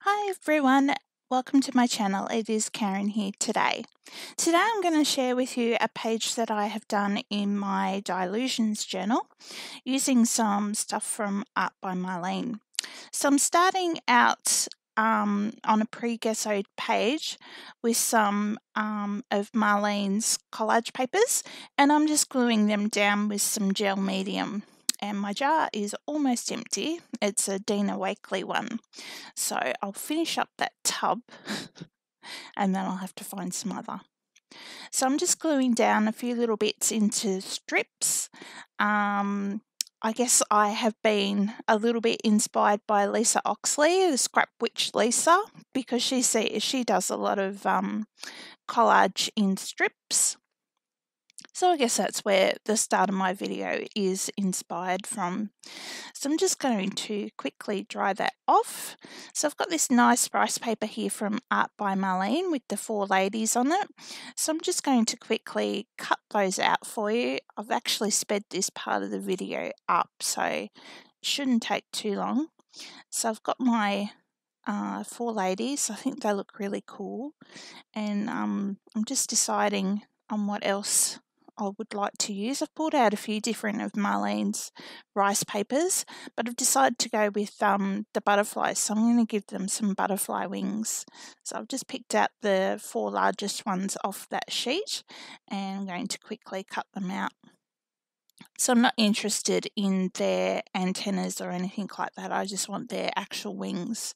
Hi everyone, welcome to my channel. It is Karen here today. Today I'm going to share with you a page that I have done in my Dylusions journal using some stuff from Art by Marlene. So I'm starting out on a pre-gessoed page with some of Marlene's collage papers, and I'm just gluing them down with some gel medium. And my jar is almost empty. It's a Dina Wakley one. So I'll finish up that tub and then I'll have to find some other. So I'm just gluing down a few little bits into strips. I guess I have been a little bit inspired by Lisa Oxley, the Scrap Witch Lisa, because she does a lot of collage in strips. So I guess that's where the start of my video is inspired from. So I'm just going to quickly dry that off. So I've got this nice rice paper here from Art by Marlene with the 4 ladies on it. So I'm just going to quickly cut those out for you. I've actually sped this part of the video up, so it shouldn't take too long. So I've got my 4 ladies. I think they look really cool. And I'm just deciding on what else I would like to use. I've pulled out a few different of Marlene's rice papers, but I've decided to go with the butterflies, so I'm going to give them some butterfly wings. So I've just picked out the 4 largest ones off that sheet and I'm going to quickly cut them out. So I'm not interested in their antennas or anything like that, I just want their actual wings.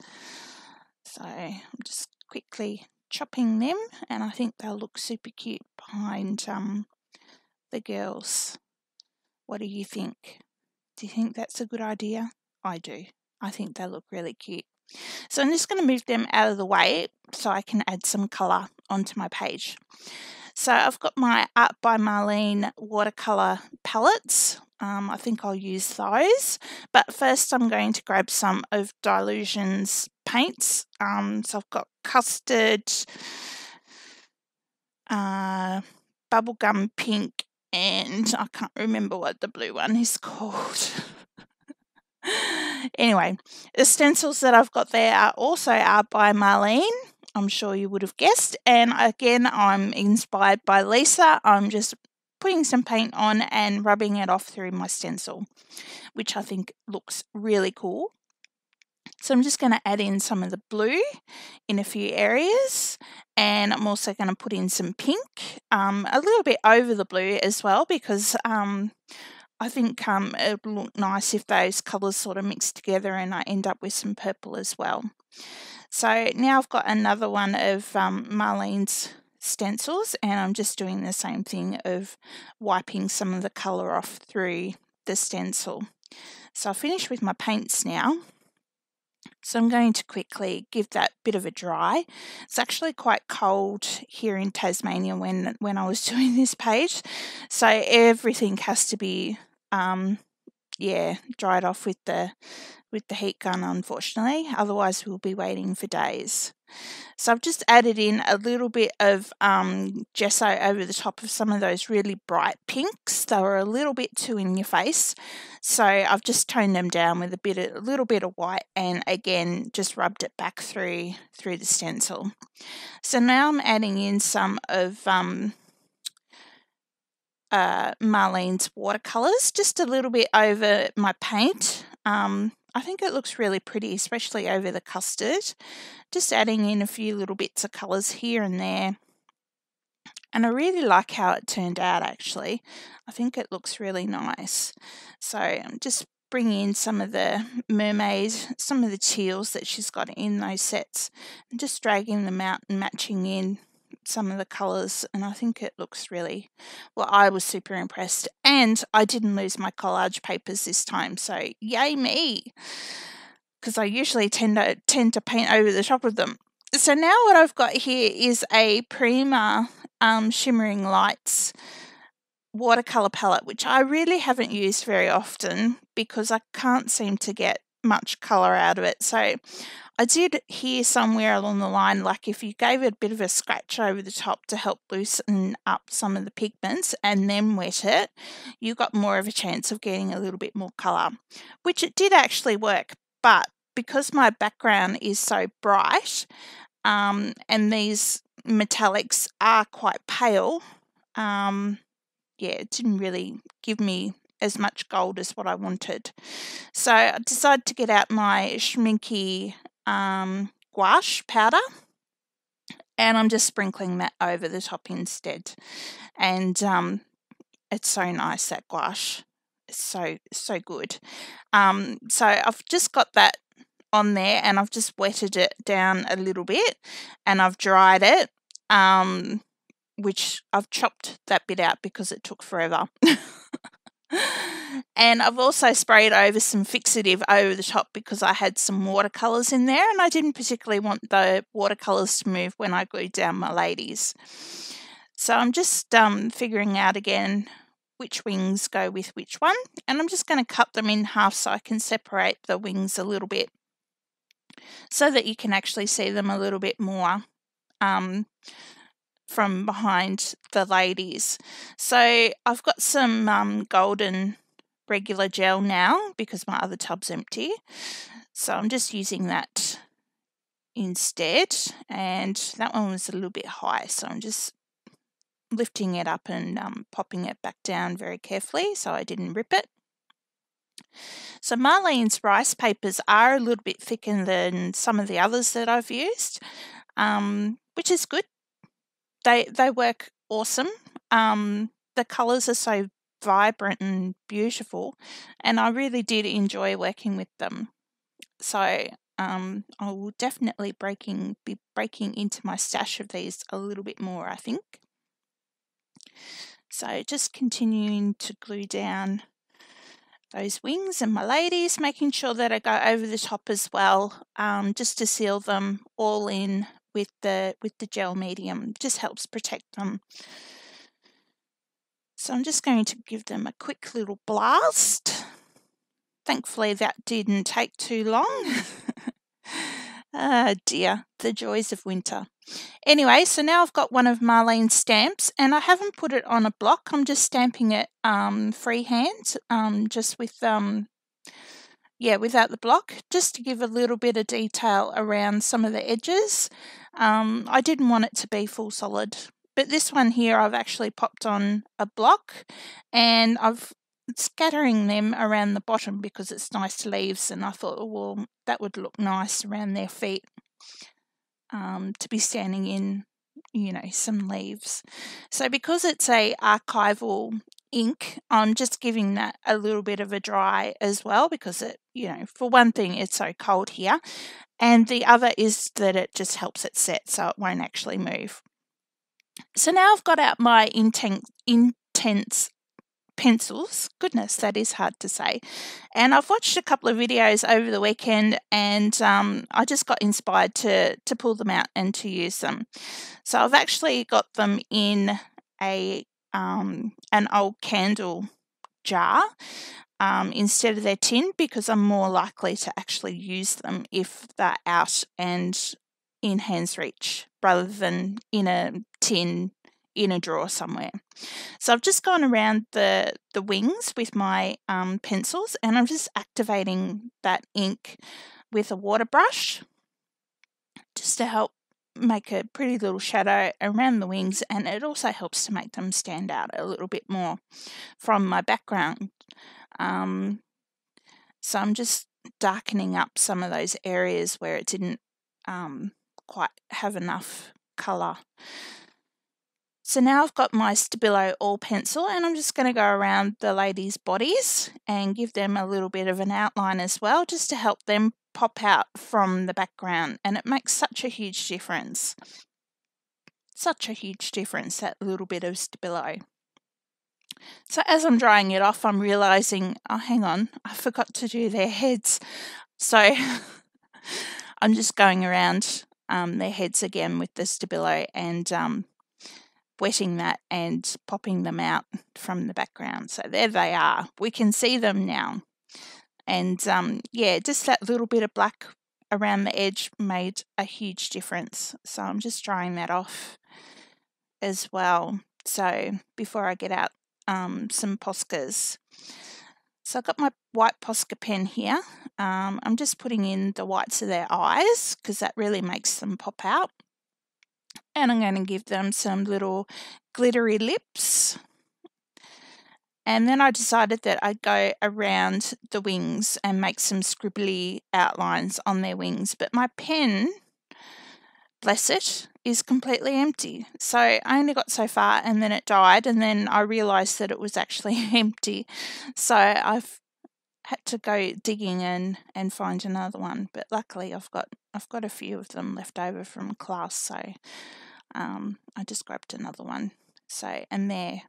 So I'm just quickly chopping them, and I think they'll look super cute behind the girls. What do you think? Do you think that's a good idea? I do. I think they look really cute. So I'm just going to move them out of the way so I can add some colour onto my page. So I've got my Art by Marlene watercolour palettes. I think I'll use those. But first I'm going to grab some of Dylusions paints. So I've got Custard, Bubblegum Pink, and I can't remember what the blue one is called. Anyway, the stencils that I've got there are also Art by Marlene. I'm sure you would have guessed. And again, I'm inspired by Lisa. I'm just putting some paint on and rubbing it off through my stencil, which I think looks really cool. So I'm just going to add in some of the blue in a few areas, and I'm also going to put in some pink, a little bit over the blue as well, because I think it would look nice if those colours sort of mix together and I end up with some purple as well. So now I've got another one of Marlene's stencils, and I'm just doing the same thing of wiping some of the colour off through the stencil. So I'll finish with my paints now. So I'm going to quickly give that bit of a dry. It's actually quite cold here in Tasmania when I was doing this page, so everything has to be dried off with the heat gun, unfortunately. Otherwise we'll be waiting for days. So I've just added in a little bit of gesso over the top of some of those really bright pinks. They were a little bit too in your face, so I've just toned them down with a little bit of white, and again just rubbed it back through the stencil. So now I'm adding in some of Marlene's watercolours, just a little bit over my paint. I think it looks really pretty, especially over the custard. Just adding in a few little bits of colours here and there. And I really like how it turned out, actually. I think it looks really nice. So I'm just bringing in some of the mermaids, some of the teals that she's got in those sets, and just dragging them out and matching in some of the colours, and I think it looks really well. I was super impressed, and I didn't lose my collage papers this time, so yay me, because I usually tend to paint over the top of them. So now what I've got here is a Prima Shimmering Lights watercolour palette, which I really haven't used very often because I can't seem to get much colour out of it. So I did hear somewhere along the line, like if you gave it a bit of a scratch over the top to help loosen up some of the pigments and then wet it, you got more of a chance of getting a little bit more colour, which it did actually work. But because my background is so bright, and these metallics are quite pale, yeah, it didn't really give me as much gold as what I wanted. So I decided to get out my Schmincke gouache powder, and I'm just sprinkling that over the top instead. And it's so nice, that gouache. It's so good. So I've just got that on there, and I've just wetted it down a little bit, and I've dried it, which I've chopped that bit out because it took forever. And I've also sprayed over some fixative over the top because I had some watercolours in there, and I didn't particularly want the watercolours to move when I glued down my ladies. So I'm just figuring out again which wings go with which one, and I'm just going to cut them in half so I can separate the wings a little bit so that you can actually see them a little bit more from behind the ladies. So I've got some golden regular gel now because my other tub's empty. So I'm just using that instead, and that one was a little bit high, so I'm just lifting it up and popping it back down very carefully so I didn't rip it. So Marlene's rice papers are a little bit thicker than some of the others that I've used, which is good. They work awesome. The colours are so vibrant and beautiful, and I really did enjoy working with them. So I will definitely be breaking into my stash of these a little bit more, I think. So just continuing to glue down those wings and my ladies, making sure that I go over the top as well, just to seal them all in with the gel medium. Just helps protect them. So I'm just going to give them a quick little blast. Thankfully that didn't take too long. Ah dear, the joys of winter. Anyway, so now I've got one of Marlene's stamps, and I haven't put it on a block. I'm just stamping it freehand, just with without the block, just to give a little bit of detail around some of the edges. I didn't want it to be full solid, but this one here I've actually popped on a block, and I've scattering them around the bottom because it's nice leaves, and I thought, oh, well, that would look nice around their feet, to be standing in, some leaves. So because it's a archival ink, I'm just giving that a little bit of a dry as well, because it, for one thing, it's so cold here, and the other is that it just helps it set so it won't actually move. So now I've got out my Inktense pencils. Goodness, that is hard to say. And I've watched a couple of videos over the weekend, and I just got inspired to pull them out and to use them. So I've actually got them in an old candle jar instead of their tin, because I'm more likely to actually use them if they're out and in hand's reach rather than in a tin in a drawer somewhere. So I've just gone around the wings with my pencils, and I'm just activating that ink with a water brush just to help make a pretty little shadow around the wings, and it also helps to make them stand out a little bit more from my background. So I'm just darkening up some of those areas where it didn't quite have enough colour. So now I've got my Stabilo all pencil, and I'm just going to go around the ladies' bodies and give them a little bit of an outline as well, just to help them pop out from the background. And it makes such a huge difference. Such a huge difference, that little bit of Stabilo. So as I'm drying it off, I'm realising, oh, hang on, I forgot to do their heads. So I'm just going around their heads again with the Stabilo and wetting that and popping them out from the background. So there they are. We can see them now. And just that little bit of black around the edge made a huge difference. So I'm just drying that off as well. So before I get out some Poscas. So I've got my white Posca pen here. I'm just putting in the whites of their eyes because that really makes them pop out. And I'm going to give them some little glittery lips. And then I decided that I'd go around the wings and make some scribbly outlines on their wings. But my pen, bless it, is completely empty. So I only got so far and then it died, and then I realised that it was actually empty. So I've had to go digging and find another one. But luckily I've got a few of them left over from class, so I just grabbed another one. So, and there,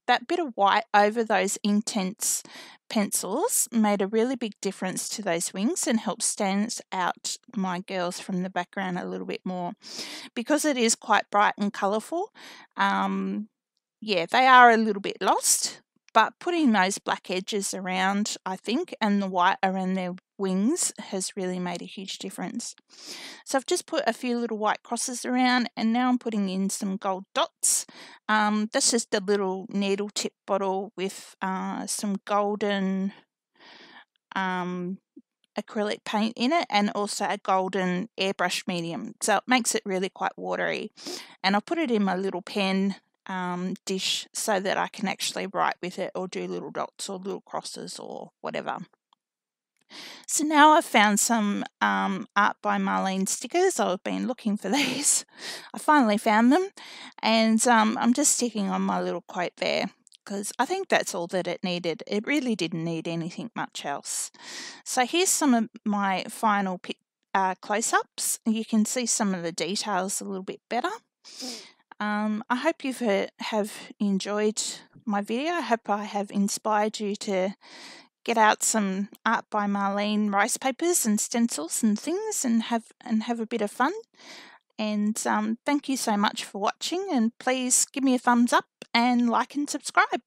that bit of white over those Inktense pencils made a really big difference to those wings and helped stand out my girls from the background a little bit more. Because it is quite bright and colourful, yeah, they are a little bit lost, but putting those black edges around, I think, and the white around their wings has really made a huge difference. So I've just put a few little white crosses around, and now I'm putting in some gold dots. That's just a little needle tip bottle with some golden acrylic paint in it, and also a golden airbrush medium. So it makes it really quite watery. And I'll put it in my little pen dish so that I can actually write with it or do little dots or little crosses or whatever. So now I've found some Art by Marlene stickers. I've been looking for these. I finally found them, and I'm just sticking on my little quote there because I think that's all that it needed. It really didn't need anything much else. So here's some of my final close-ups. You can see some of the details a little bit better. I hope you have enjoyed my video. I hope I have inspired you to get out some Art by Marlene rice papers and stencils and things and have a bit of fun. And thank you so much for watching, and please give me a thumbs up and like and subscribe.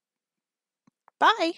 Bye.